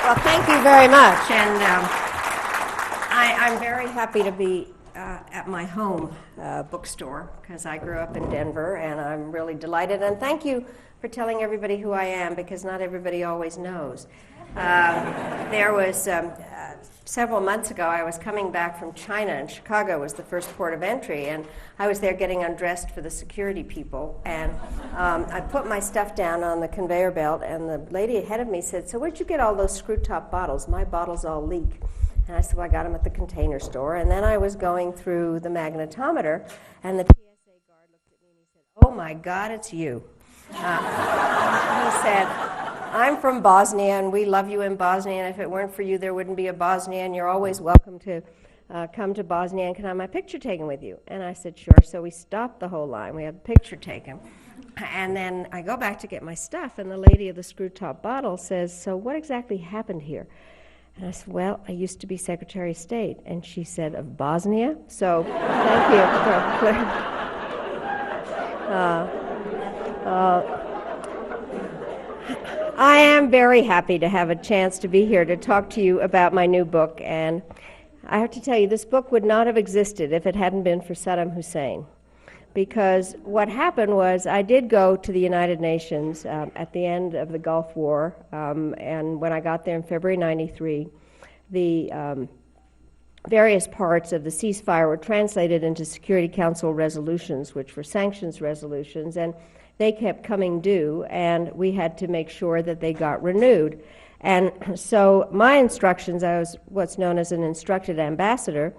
Well, thank you very much. And I'm very happy to be at my home bookstore because I grew up in Denver, and I'm really delighted. And thank you for telling everybody who I am, because not everybody always knows. There was several months ago, I was coming back from China, and Chicago was the first port of entry, and I was there getting undressed for the security people, and I put my stuff down on the conveyor belt, and the lady ahead of me said, "So where'd you get all those screw-top bottles? My bottles all leak." And I said, "Well, I got them at the Container Store." And then I was going through the magnetometer, and the TSA guard looked at me and he said, "Oh my God, it's you." He said, "I'm from Bosnia, and we love you in Bosnia, and if it weren't for you, there wouldn't be a Bosnia, and you're always welcome to come to Bosnia, and can I have my picture taken with you?" And I said, "Sure." So we stopped the whole line. We had the picture taken. And then I go back to get my stuff, and the lady of the screw-top bottle says, "So what exactly happened here?" And I said, "Well, I used to be Secretary of State." And she said, "Of Bosnia?" So thank you for clear. I am very happy to have a chance to be here to talk to you about my new book, and I have to tell you, this book would not have existed if it hadn't been for Saddam Hussein, because what happened was I did go to the United Nations at the end of the Gulf War, and when I got there in February '93, the various parts of the ceasefire were translated into Security Council resolutions, which were sanctions resolutions, and they kept coming due, and we had to make sure that they got renewed. And so my instructions, I was what's known as an instructed ambassador,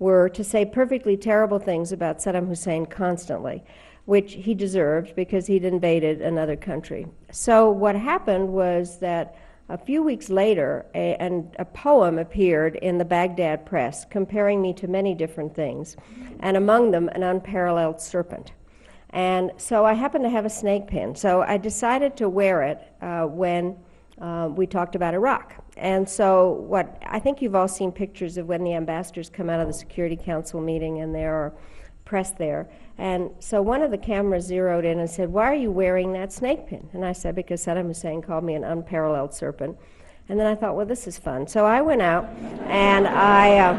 were to say perfectly terrible things about Saddam Hussein constantly, which he deserved because he'd invaded another country. So what happened was that a few weeks later, a poem appeared in the Baghdad press comparing me to many different things, and among them an unparalleled serpent. And so I happened to have a snake pin, so I decided to wear it when we talked about Iraq. And so I think you've all seen pictures of when the ambassadors come out of the Security Council meeting and there are press there. And so one of the cameras zeroed in and said, "Why are you wearing that snake pin?" And I said, "Because Saddam Hussein called me an unparalleled serpent." And then I thought, well, this is fun. So I went out and I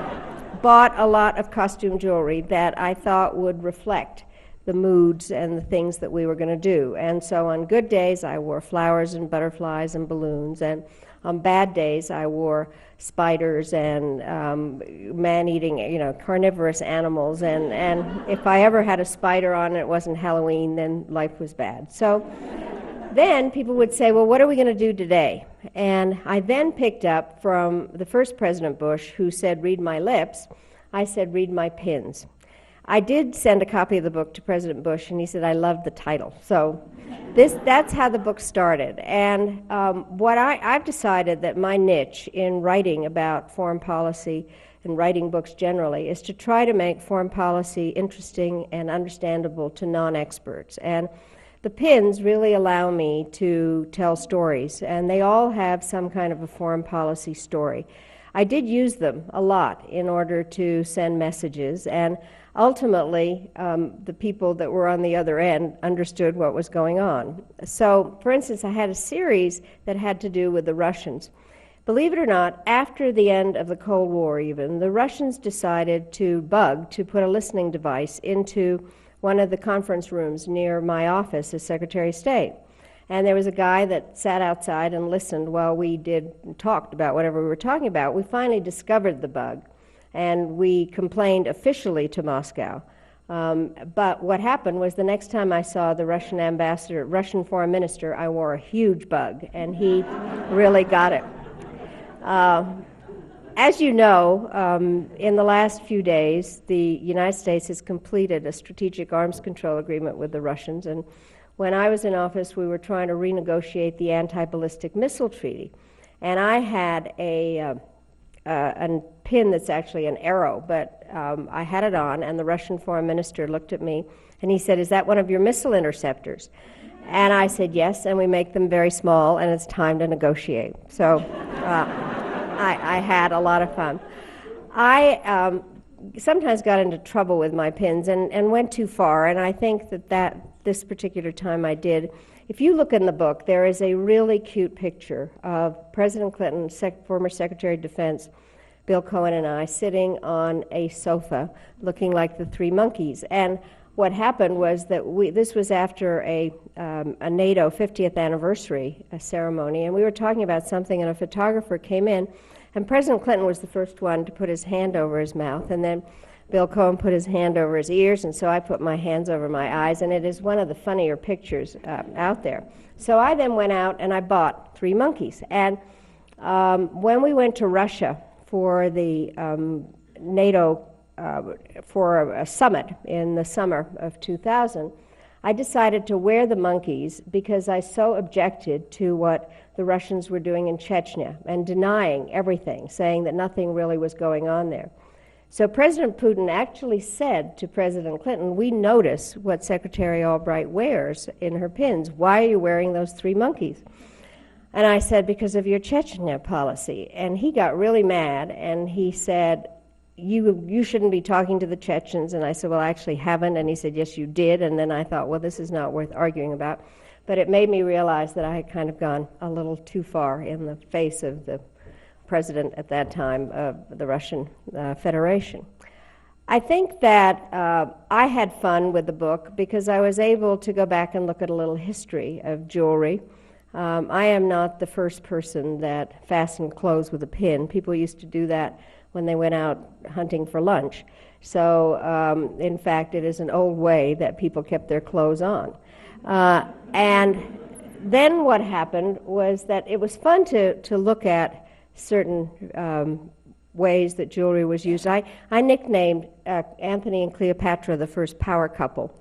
bought a lot of costume jewelry that I thought would reflect the moods and the things that we were going to do. And so on good days, I wore flowers and butterflies and balloons, and on bad days, I wore spiders and man-eating, carnivorous animals. And if I ever had a spider on and it wasn't Halloween, then life was bad. So then people would say, "Well, what are we going to do today?" And I then picked up from the first President Bush, who said, "Read my lips," I said, "Read my pins." I did send a copy of the book to President Bush, and he said, "I loved the title." So that's how the book started. And I've decided that my niche in writing about foreign policy and writing books generally is to try to make foreign policy interesting and understandable to non-experts. And the pins really allow me to tell stories, and they all have some kind of a foreign policy story. I did use them a lot in order to send messages, and ultimately, the people that were on the other end understood what was going on. So, for instance, I had a series that had to do with the Russians. Believe it or not, after the end of the Cold War even, the Russians decided to put a listening device into one of the conference rooms near my office as Secretary of State. And there was a guy that sat outside and listened while we talked about whatever we were talking about. We finally discovered the bug, and we complained officially to Moscow. But what happened was the next time I saw the Russian foreign minister, I wore a huge bug, and he really got it. As you know, in the last few days, the United States has completed a strategic arms control agreement with the Russians, and when I was in office, we were trying to renegotiate the anti-ballistic missile treaty. And I had a pin that's actually an arrow, but I had it on, and the Russian foreign minister looked at me, and he said, "Is that one of your missile interceptors?" And I said, "Yes, and we make them very small, and it's time to negotiate." So I had a lot of fun. I sometimes got into trouble with my pins and went too far, and I think that this particular time I did. If you look in the book, there is a really cute picture of President Clinton, former Secretary of Defense, Bill Cohen, and I sitting on a sofa looking like the three monkeys. And what happened was that this was after a NATO 50th anniversary ceremony, and we were talking about something, and a photographer came in, and President Clinton was the first one to put his hand over his mouth, and then Bill Cohen put his hand over his ears, and so I put my hands over my eyes, and it is one of the funnier pictures out there. So I then went out and I bought three monkeys. And when we went to Russia for the NATO, for a summit in the summer of 2000, I decided to wear the monkeys because I so objected to what the Russians were doing in Chechnya and denying everything, saying that nothing really was going on there. So President Putin actually said to President Clinton, "We notice what Secretary Albright wears in her pins. Why are you wearing those three monkeys?" And I said, "Because of your Chechnya policy." And he got really mad, and he said, you shouldn't be talking to the Chechens. And I said, "Well, I actually haven't." And he said, "Yes, you did." And then I thought, well, this is not worth arguing about. But it made me realize that I had kind of gone a little too far in the face of the president at that time of the Russian Federation. I think that I had fun with the book because I was able to go back and look at a little history of jewelry. I am not the first person that fastened clothes with a pin. People used to do that when they went out hunting for lunch. So, in fact, it is an old way that people kept their clothes on. And then what happened was that it was fun to look at certain ways that jewelry was used. I nicknamed Anthony and Cleopatra the first power couple.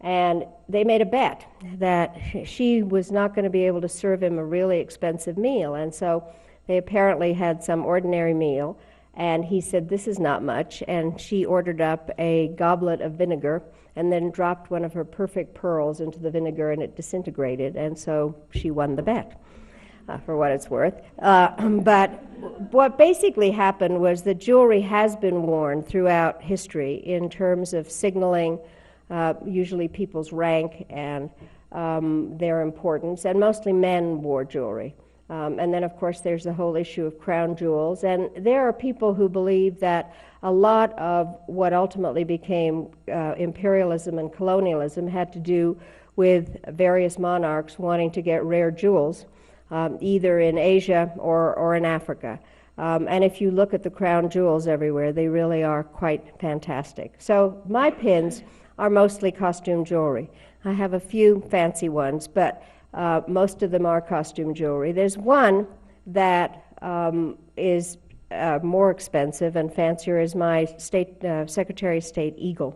And they made a bet that she was not going to be able to serve him a really expensive meal. And so they apparently had some ordinary meal. And he said, "This is not much." And she ordered up a goblet of vinegar and then dropped one of her perfect pearls into the vinegar, and it disintegrated. And so she won the bet, for what it's worth. But what basically happened was that jewelry has been worn throughout history in terms of signaling usually people's rank and their importance, and mostly men wore jewelry. And then, of course, there's the whole issue of crown jewels. And there are people who believe that a lot of what ultimately became imperialism and colonialism had to do with various monarchs wanting to get rare jewels, either in Asia or in Africa. And if you look at the crown jewels everywhere, they really are quite fantastic. So my pins are mostly costume jewelry. I have a few fancy ones, but most of them are costume jewelry. There's one that is more expensive and fancier, is my Secretary of State eagle.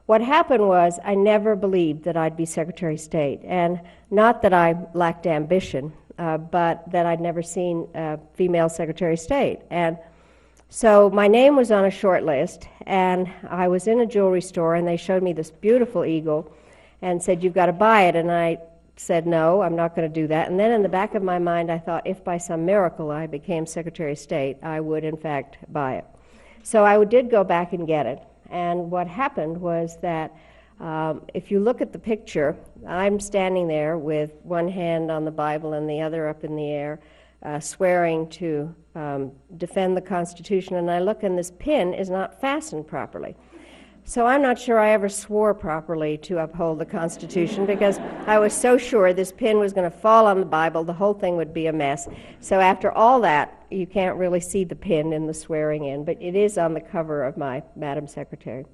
What happened was I never believed that I'd be Secretary of State, and not that I lacked ambition, but that I'd never seen a female Secretary of State. And so my name was on a short list, and I was in a jewelry store, and they showed me this beautiful eagle and said, "You've got to buy it." And I said, "No, I'm not going to do that." And then in the back of my mind, I thought, if by some miracle I became Secretary of State, I would, in fact, buy it. So I did go back and get it. And what happened was that if you look at the picture, I'm standing there with one hand on the Bible and the other up in the air, swearing to defend the Constitution. And I look, and this pin is not fastened properly. So I'm not sure I ever swore properly to uphold the Constitution, because I was so sure this pin was going to fall on the Bible, the whole thing would be a mess. So after all that, you can't really see the pin in the swearing in, but it is on the cover of my Madam Secretary.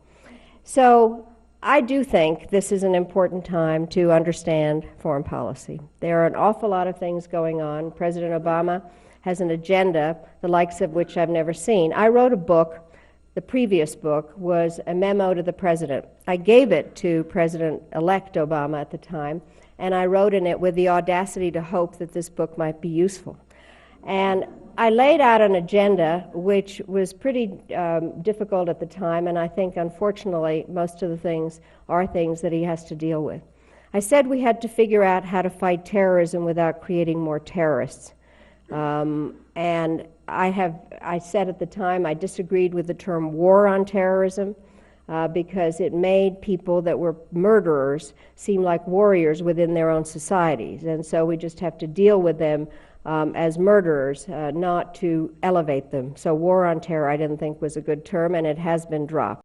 So I do think this is an important time to understand foreign policy. There are an awful lot of things going on. President Obama has an agenda, the likes of which I've never seen. I wrote a book. The previous book was a memo to the president. I gave it to President-elect Obama at the time, and I wrote in it with the audacity to hope that this book might be useful. And I laid out an agenda which was pretty difficult at the time, and I think, unfortunately, most of the things are things that he has to deal with. I said we had to figure out how to fight terrorism without creating more terrorists. And I said at the time I disagreed with the term war on terrorism. because it made people that were murderers seem like warriors within their own societies. And so we just have to deal with them as murderers, not to elevate them. So war on terror I didn't think was a good term, and it has been dropped.